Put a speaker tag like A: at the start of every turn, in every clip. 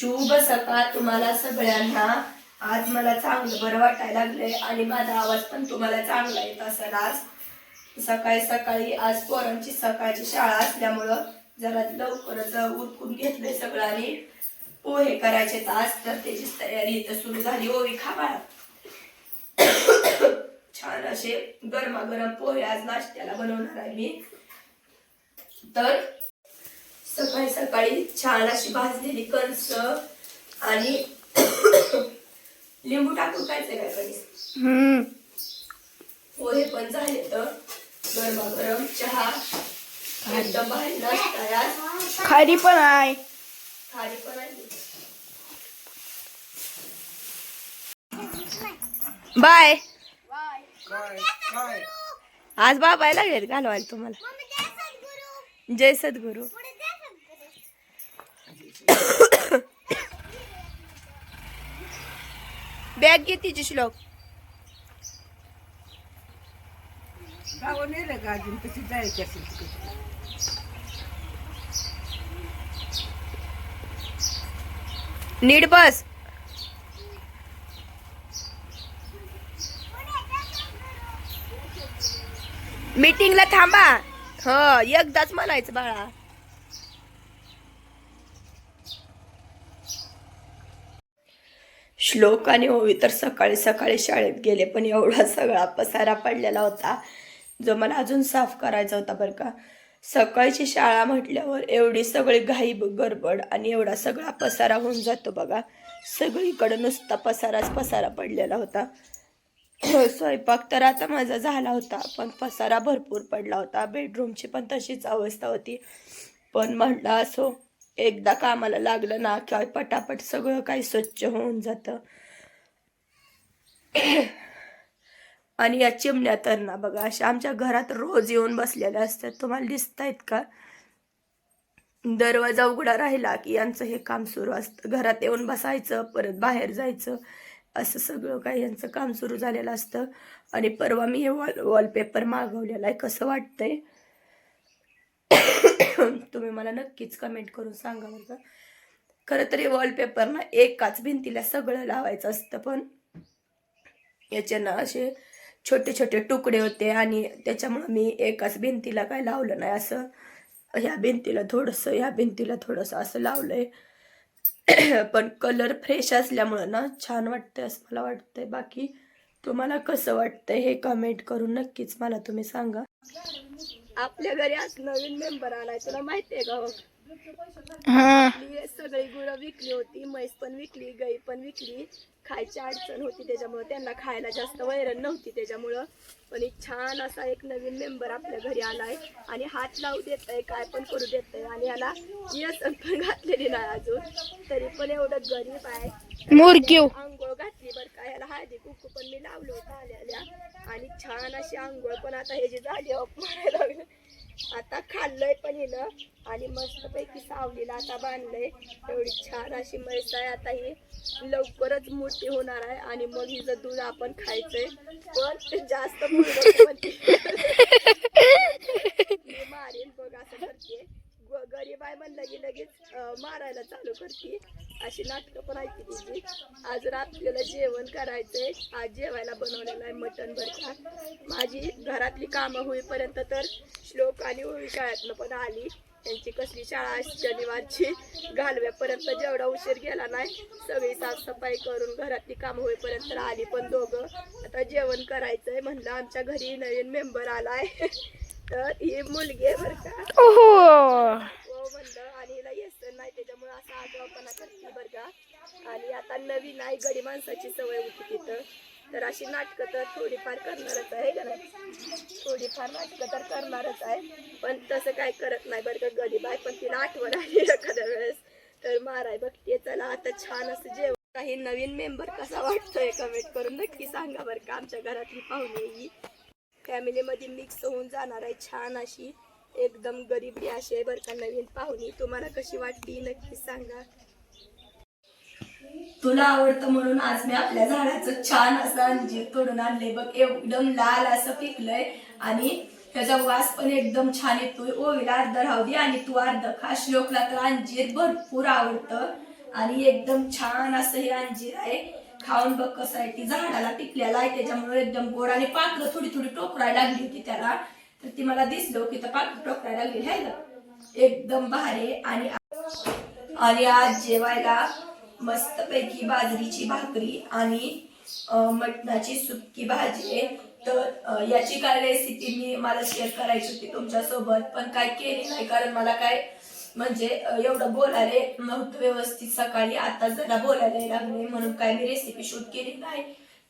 A: शुभ सकाळ तुम्हाला सगळ्यांना। आज मला चांगलं बरं वाटायला लागलंय आणि माझा आवाज पण तुम्हाला चांगला येत असेल। आज सकाळी सकाळी आज पोरांची सकाळची शाळा असल्यामुळं जरा लवकरच उरकून घेतलंय सगळं आणि पोहे करायचे आज तर त्याची तयारी इथं सुरू झाली। ओवी खा बाळा। छान असे गरमागरम पोहे आज नाश्त्याला बनवणार आहे मी। तर सकाळी सकाळी छान अशी भाजलेली कणस आणि लिंबू टाकून खायचं काय कणीस। पोहे पण झाले तर गरमागरम चहा एकदम भारी नाश्ता आहे आज।
B: खारी पण आहे।
A: खारी पण आहे।
B: बाय आज बाबायला घेत घालवायला तुम्हाला। जय सद्गुरु। बॅग घे तिची श्लोक। नीट बस। मीटिंगला थांबा। हो एकदाच म्हणायचं बाळा।
A: श्लोक आणि ओवी तर सकाळी सकाळी शाळेत गेले पण एवढा सगळा पसारा पडलेला होता जो मला अजून साफ करायचा होता बरं का। सकाळची शाळा म्हटल्यावर एवढी सगळी घाई गडबड आणि एवढा सगळा पसारा होऊन जातो बघा। सगळीकडे नुसता पसाराच पसारा पडलेला होता। स्वयंपाक तर आता माझा झाला होता पण पसारा भरपूर पडला होता। बेडरूमची पण तशीच अवस्था होती पण म्हटलं असो एकदा कामाला लागलं ना की पटापट सगळं काही स्वच्छ होऊन जातं। आणि या चिमण्या तर ना बघा अशा आमच्या घरात रोज येऊन बसलेल्या असतात। तुम्हाला दिसतायत का? दरवाजा उघडा राहिला की यांचं हे काम सुरू असतं। घरात येऊन बसायचं परत बाहेर जायचं असं सगळं काही यांचं काम सुरू झालेलं असतं। आणि परवा मी हे वॉलपेपर मागवलेला आहे। कसं वाटतंय तुम्ही मला नक्कीच कमेंट करून सांगा बरं का। खरं तर हे वॉलपेपर ना एकाच भिंतीला सगळं लावायचं असतं पण याचे ना असे छोटे छोटे तुकडे होते आणि त्याच्यामुळे मी एकाच भिंतीला काय लावलं नाही। असं ह्या भिंतीला थोडंसं ह्या भिंतीला थोडंसं असं लावलंय। पण कलर फ्रेश असल्यामुळं ना छान वाटतंय असं मला वाटतंय। बाकी तुम्हाला कसं वाटतंय हे कमेंट करून नक्कीच मला तुम्ही सांगा। आपल्या घरी आज नवीन मेंबर आलाय तुला माहितीये का? सगळी गुरं विकली होती, म्हैस पण विकली, गाई पण विकली। खायची अडचण होती त्याच्यामुळे त्यांना खायला जास्त वैरण नव्हती त्याच्यामुळं पण एक छान असा एक नवीन मेंबर आपल्या घरी आलाय आणि हात लावू देत आहे काय पण करू देत आहे आणि ह्याला येसन पण घातलेली नाही अजून तरी पण एवढं गरीब आहे। आंघोळ घातली बरं का। ह्याला हळदी कुंकू पण मी लावलं होतं आल्या आणि छान अशी आंघोळ पण आता ह्याची झाली मारायला लागली। आता खाल्लंय पण हिनं आणि मस्तपैकी सावलीला आता बांधलंय। एवढी छान अशी म्हैस आहे। आता ही लवकरच मोठी होणार आहे आणि मग हिचं दूध आपण खायचंय पण जास्त मी मारेन बघ असं करते। गरीब आहे म्हणलं की लगेच मारायला चालू करते। अशी नाटकं पण ऐकते तिची। अजून आपल्याला जेवण करायचंय। आज जेवायला बनवलेलं आहे मटण बरं का। माझी घरातली कामं होईपर्यंत तर श्लोक आणि ओवी शाळेतनं पण आली। त्यांची कसली शाळा शनिवारची घालव्यापर्यंत जेवढा उशीर गेला नाही सगळी साफसफाई करून घरातली कामं होईपर्यंत आली पण दोघं। आता जेवण करायचंय म्हणलं आमच्या घरी नवीन मेंबर आलाय तर ही मुलगी आहे बरं का। हो म्हणलं आणि हिला येसन नाही त्याच्यामुळे असा आगाऊपणा करते बरं का। आणि आता नवीन आहे गडी माणसाची सवय होती तिथं तर अशी नाटकं तर थोडीफार करणारच आहे का नाही। थोडीफार नाटकं तर करणारच आहे पण तसं काय करत नाही बरं का। गरीब आहे पण तिला आठवण आली एखाद्या वेळेस तर माराय बघते। चला आता छान असं जेवण। काही नवीन मेंबर कसा वाटतोय कमेंट करून नक्की सांगा बरं का। आमच्या घरातली पाहुणे ही फॅमिलीमध्ये मिक्स होऊन जाणार आहे छान अशी एकदम गरीबी अशी आहे बरं का नवीन पाहुणी। तुम्हाला कशी वाटली नक्की सांगा। तुला आवडतं म्हणून आज मी आपल्या झाडाचं छान असं अंजीर तोडून आणले बघ। एकदम लाल असं पिकलंय आणि त्याचा वास पण एकदम छान येतोय। ओवीला अर्ध राहू दे आणि तू अर्ध खा। श्लोकला तर अंजीर भरपूर आवडतं आणि एकदम छान असं हे अंजीर आहे. खाऊन बघ कसं आहे, ती झाडाला टिकलेला आहे त्याच्यामुळे एकदम गोड. आणि पाखरं थोडी थोडी टोकरायला लागली होती त्याला, तर ती मला दिसलं की तर पाखरं टोकरायला लागली आहे ना, एकदम भारी. आणि आज जेवायला मस्तपैकी बाजरीची भाकरी आणि मटणाची सुक्की भाजी आहे. तर याची काय रेसिपी मला शेअर करायची होती तुमच्यासोबत, पण काय केली नाही, कारण मला काय म्हणजे एवढं बोलायला येत नव्हतं व्यवस्थित सकाळी. आता जरा बोलायला लागले म्हणून काय मी रेसिपी शूट केली नाही.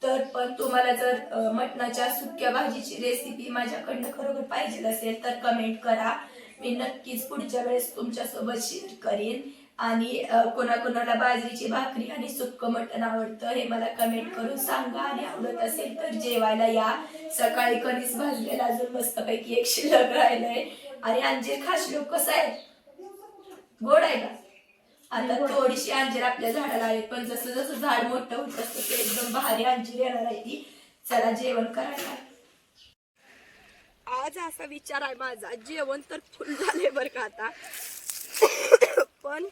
A: तर पण तुम्हाला जर मटणाच्या सुक्या भाजीची रेसिपी माझ्याकडनं खरोखर पाहिजे असेल तर कमेंट करा. मी नक्कीच पुढच्या वेळेस तुमच्यासोबत शेअर करीन. आणि कोणाकोणाला बाजरीची भाकरी आणि सुक्क मटण आवडतं हे मला कमेंट करून सांगा. आणि आवडत असेल तर जेवायला या. सकाळी कणीस भाजलेला अजून मस्तपैकी एक शिल्लक राहिलंय. आणि अंजीर खासलो कसं आहे, गोड आहे का? आता थोडीशी अंजीर आपल्या झाडाला आहे, पण जसं जसं झाड मोठं होत असतं ते एकदम भारी अंजीर येणार आहे ती. चला जेवण करायला. आज असा विचार आहे माझा, जेवण तर फुल झाले बरं का आता, पण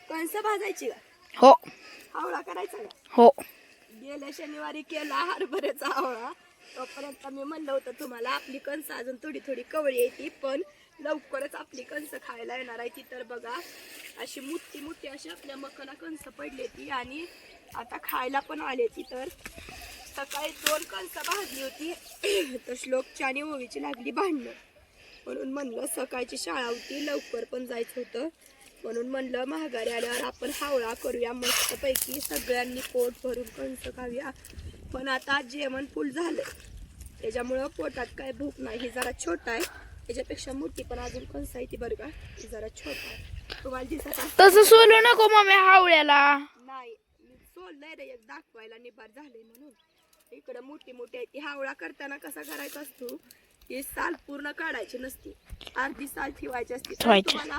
A: कणस भाजायची का?
B: हो.
A: आवळा करायचा का?
B: हो.
A: गेल्या शनिवारी केला हरभऱ्याचा आवळा. तोपर्यंत मी म्हणलं होतं तुम्हाला आपली कणसं अजून थोडी थोडी कवळी येते, पण लवकरच आपली कणसं खायला येणार आहे ती. तर बघा अशी मोठी मोठी अशी आपल्या मकाला कणसं पडली ती आणि आता खायला पण आली ती. तर सकाळी 2 कणसं भाजली होती तर श्लोकची आणि ओवीची लागली भांडणं, म्हणून म्हणलं सकाळची शाळा होती, लवकर पण जायचं होतं, म्हणून म्हणलं महागारी आल्यावर आपण हावळा करूया मस्तपैकी, सगळ्यांनी पोट भरून कणसं खाऊया. पण आता जेवण फुल झालं त्याच्यामुळं पोटात काय भूक नाही. ही जरा छोटा आहे, त्याच्यापेक्षा मोठी पण अजून कणसं आहे ती बरं का, ही जरा छोटा आहे. तुम्हाला दिसत आहे
B: तसं सोलू नको मम्मी हावळ्याला.
A: नाही, मी सोललंय रे एक दाखवायला, निबार झाले म्हणून. इकडं मोठी मोठी आहे ती. हावळा करताना कसा करायचा असतो, ही साल पूर्ण काढायची नसती, अर्धी साल ठेवायची असते. तर तुम्हाला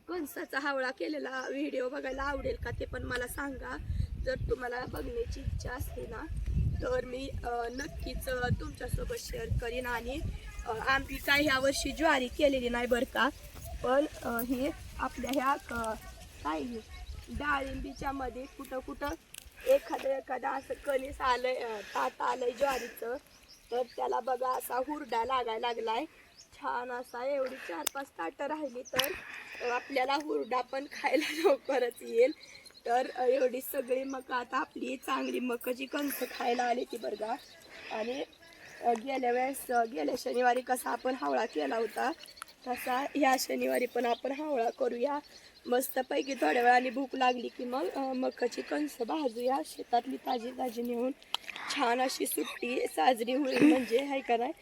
A: कणसाचा हावळा केलेला व्हिडिओ बघायला आवडेल का ते पण मला सांगा. जर तुम्हाला बघण्याची इच्छा असते ना तर मी नक्कीच तुमच्यासोबत शेअर करीन. आणि आम्ही काय ह्या वर्षी ज्वारी केलेली नाही बरं का, पण हे आपल्या ह्या काय डाळिंबीच्या मध्ये कुठं कुठं एखादा असं कणीस आलंय, ताट आलंय ज्वारीचं, तर त्याला बघा असा हुरडा लागायला लागलाय छान असा. एवढी 4-5 ताटं राहिली तर आपल्याला हुरडा पण खायला लवकरच येईल. तर एवढी सगळी मका आता आपली चांगली मकाची कणसं खायला आली ती बरं का. आणि गेल्या शनिवारी कसा आपण हावळा केला होता तसा ह्या शनिवारी पण आपण हावळा करूया मस्तपैकी. थोड्या वेळाने भूक लागली की मग मकाची कणसं भाजूया शेतातली ताजी ताजी नेऊन. छान अशी सुट्टी साजरी होईल म्हणजे आहे का नाही.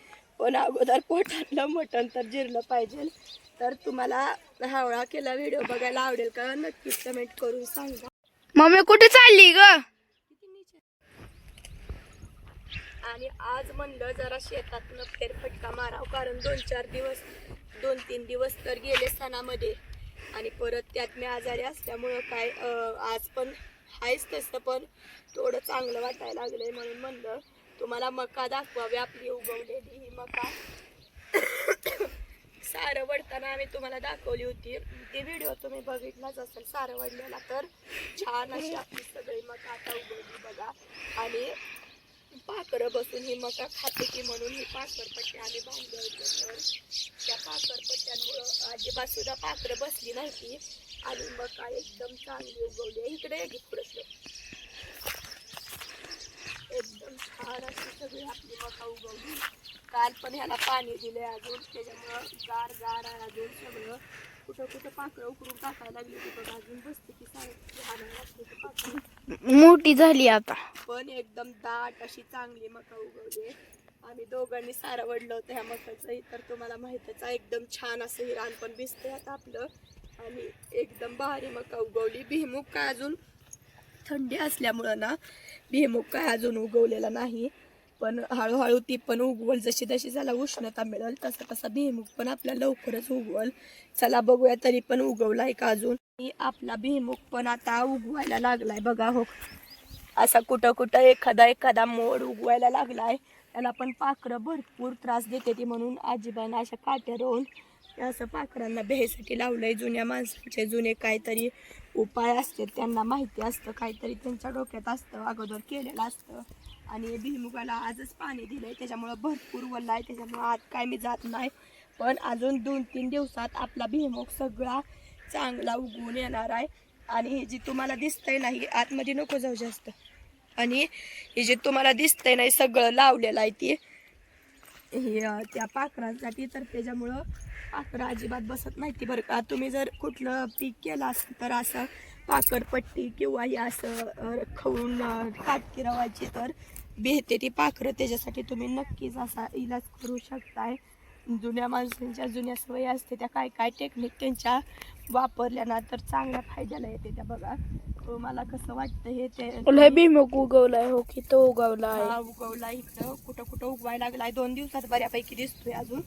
A: पण अगोदर पोटातलं मटण तर जिरलं पाहिजे. तर तुम्हाला हावळा केला व्हिडिओ बघायला आवडेल का नक्कीच कमेंट करून सांगा.
B: मम्मी कुठे चालली ग?
A: आणि आज म्हणलं जरा शेतातनं फेरफटका माराव, कारण 2-3 दिवस तर गेले सणामध्ये आणि परत त्यात मी आजारी असल्यामुळं काय आज पण आहेच तसं, पण थोडं चांगलं वाटायला लागलंय, म्हणून म्हणलं तुम्हाला मका दाखवावी आपली उगवलेली ही मका. सारं वडताना आम्ही तुम्हाला दाखवली होती ती व्हिडिओ, तुम्ही बघितलाच असेल सारं वडलेला. तर छान अशी आपली सगळी मका आता उगवली बघा. आणि पाखरं बसून ही मका खाते की म्हणून ही पाखरपट्टी आम्ही बांधली होती. तर त्या पाखरपट्ट्यांमुळं अजिबात सुद्धा पाखरं बसली नाही आणि मका एकदम चांगली उगवली आहे. इकडे एक पुढं एकदम छान अशी सगळी आपली मका उगवली. काल पण ह्याला पाणी दिले अजून, त्याच्यामुळं गार आहे अजून सगळं. कुठं कुठं पाखरं उकरून टाकायला लागली की बघा अजून बसते की पाखरं
B: मोठी झाली आता.
A: पण एकदम दाट अशी चांगली मका उगवली. आम्ही दोघांनी सारं वडलं होतं ह्या मकाचंही, तर तुम्हाला माहितच आहे एकदम छान असं ही रान पण दिसतंय आता आपलं. आणि एकदम भारी मका उगवली. भुईमुग काय अजून थंडी असल्यामुळं ना भुईमुग काय अजून उगवलेला नाही, पण हळूहळू ती पण उगवल. जशी जशी त्याला उष्णता मिळेल तसा तसा भुईमुग पण आपला लवकरच उगवल. चला बघूया तरी पण उगवलाय का अजून. आपला भुईमुग पण आता उगवायला लागलाय बघा. हो असा कुठं कुठं एखादा मोड उगवायला लागलाय. त्याला पण पाखरं भरपूर त्रास देते ती, म्हणून आजीबाईनं अशा काट्या रोवून हे असं पाखरांना भेसाठी लावलंय. जुन्या माणसांचे जुने काहीतरी उपाय असते, त्यांना माहिती असतं, काहीतरी त्यांच्या डोक्यात असतं, अगोदर केलेलं असतं. आणि भुईमुगाला आजच पाणी दिलंय, त्याच्यामुळं भरपूर वल्ला आहे, त्याच्यामुळं आज काय मी जात नाही. पण अजून 2-3 दिवसात आपला भुईमुग सगळा चांगला उगवून येणार आहे. आणि हे जे तुम्हाला दिसतंय ना, हे आतमध्ये नको जाऊ जास्त. आणि हे जे तुम्हाला दिसतंय ना, हे सगळं लावलेलं आहे ते हे त्या पाखरांसाठी. तर त्याच्यामुळं पाखरं अजिबात बसत नाही ती बरं का. तुम्ही जर कुठलं पीक केलं असेल तर असं पाखरपट्टी किंवा हे असं खाऊन काटकी रवायची तर भेटते ती पाखरं. त्याच्यासाठी तुम्ही नक्कीच असा इलाज करू शकताय. जुन्या माणसांच्या जुन्या सवयी असते त्या काय काय टेक्निक त्यांच्या वापरल्या ना तर चांगल्या फायद्याला येते त्या. बघा मला कसं वाटतं हे ते
B: लय भुईमुग उगवलाय हो की तो उगवलाय.
A: हा उगवला इथं कुठं कुठं उगवायला लागलाय. 2 दिवसात बऱ्यापैकी दिसतोय अजून.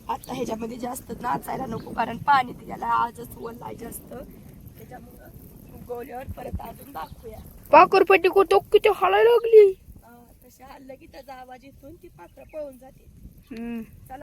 A: आता ह्याच्यामध्ये जास्त नाचायला नको कारण पाणी दिलेलं आजच वल्लाय जास्त, त्याच्यामुळं उगवल्यावर परत अजून दाखवूया.
B: पाखरपट्टी कुठं किती हलायला लागली.
A: तशा हल्लं की त्याचा आवाज इथून ती पाखरं पळून जाते.
B: हम्म.
A: चला